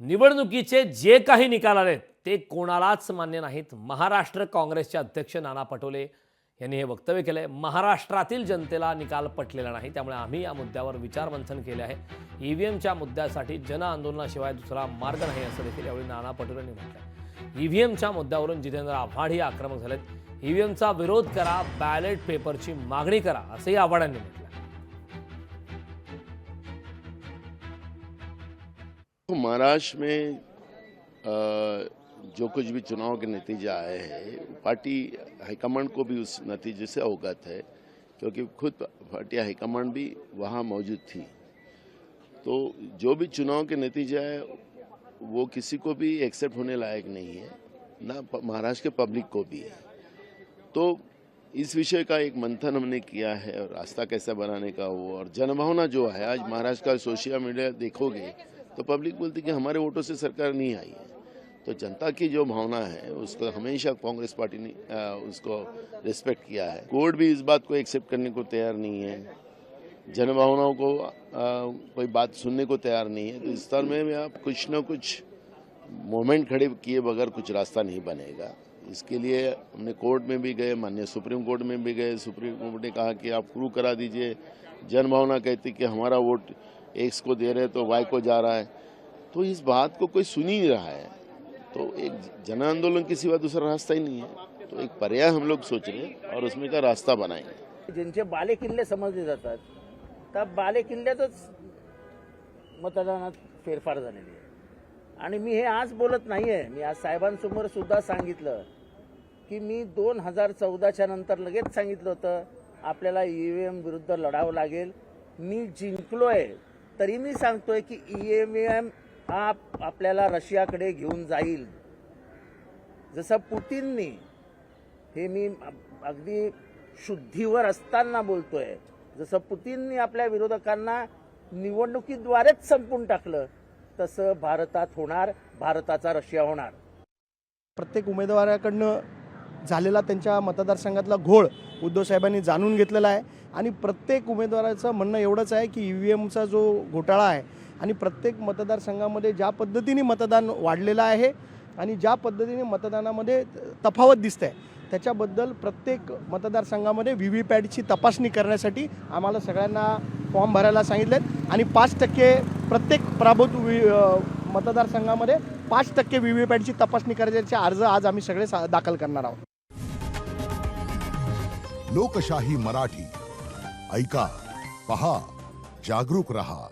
निवडणुकीचे जे काही निकाल आलेत ते कोणालाच मान्य नाहीत। महाराष्ट्र काँग्रेसचे अध्यक्ष नाना पटोले यांनी हे वक्तव्य केलंय। महाराष्ट्रातील जनतेला निकाल पटलेला नाही, त्यामुळे आम्ही या मुद्द्यावर विचारमंथन केले आहे। ईव्हीएमच्या मुद्द्यासाठी जन आंदोलनाशिवाय दुसरा मार्ग नाही असं देखील यावेळी नाना पटोले यांनी म्हटलंय। ईव्हीएमच्या मुद्द्यावरून जितेंद्र आव्हाड ही आक्रमक झालेत। ईव्हीएमचा विरोध करा, बॅलेट पेपरची मागणी करा असंही आव्हाड यांनी म्हटलंय। महाराष्ट्र में जो कुछ भी चुनाव के नतीजे आए हैं, पार्टी हाईकमांड को भी उस नतीजे से अवगत है, क्योंकि खुद पार्टी हाईकमांड भी वहाँ मौजूद थी। तो जो भी चुनाव के नतीजे आए वो किसी को भी एक्सेप्ट होने लायक नहीं है, ना महाराष्ट्र के पब्लिक को भी है। तो इस विषय का एक मंथन हमने किया है और रास्ता कैसा बनाने का वो, और जनभावना जो है आज महाराष्ट्र का सोशल मीडिया देखोगे तो पब्लिक बोलती कि हमारे वोटों से सरकार नहीं आई है। तो जनता की जो भावना है उसको हमेशा कांग्रेस पार्टी ने उसको रिस्पेक्ट किया है। कोर्ट भी इस बात को एक्सेप्ट करने को तैयार नहीं है, जनभावनाओं को कोई बात सुनने को तैयार नहीं है। तो इस स्तर में आप कुछ न कुछ मोमेंट खड़े किए बगैर कुछ रास्ता नहीं बनेगा। इसके लिए हमने कोर्ट में भी गए, माननीय सुप्रीम कोर्ट में भी गए। सुप्रीम कोर्ट ने कहा कि आप प्रूव करा दीजिए। जनभावना कहती कि हमारा वोट एक्स को दे रहे तो वाई को जा रहा है, तो इस बात को कोई सुन ही नहीं रहा है। तो एक जन आंदोलन के सिवा दूसरा रास्ता ही नहीं है। तो एक पर्याय हम लोग सोच रहे हैं और उसमें का रास्ता बनाएंगे। ज्यांचे बाले किल्ले समजले जातात त्या बाले किल्ल्यातच मतदानात फेरफार झालेली आहे। आणि मी हे आज बोलत नाहीये, मी आज साहेबांसमोर सुद्धा सांगितलं की मी 2014च्या नंतर लगेच सांगितलं होतं आपल्याला ईव्हीएम विरुद्ध लढावं लागेल। मी जिंकलोय तरी मी सांगतोय की ईव्हीएम हा आपल्याला रशियाकडे घेऊन जाईल। जसं पुतीननी, हे मी अगदी शुद्धीवर असताना बोलतोय, जसं पुतीननी आपल्या विरोधकांना निवडणुकीद्वारेच संपून टाकलं तसं भारतात होणार, भारताचा रशिया होणार। प्रत्येक उमेदवाराकडनं झालेला त्यांच्या मतदारसंघातला घोळ उद्धव साहेबांनी जाणून घेतलेला आहे आणि प्रत्येक उमेदवाराचं म्हणणं एवढंच आहे की ईव्हीएमचा जो घोटाळा आहे आणि प्रत्येक मतदारसंघामध्ये ज्या पद्धतीने मतदान वाढलेलं आहे आणि ज्या पद्धतीने मतदानामध्ये तफावत दिसते त्याच्याबद्दल प्रत्येक मतदारसंघामध्ये व्हीव्हीपॅटची तपासणी करण्यासाठी आम्हाला सगळ्यांना फॉर्म भरायला सांगितलेत आणि 5% प्रत्येक प्रभावित मतदारसंघामध्ये 5% व्हीव्हीपॅटची तपासणी करण्याचे अर्ज आज आम्ही सगळे दाखल करणार आहोत। लोकशाही मराठी ऐका, पहा, जागरूक रहा।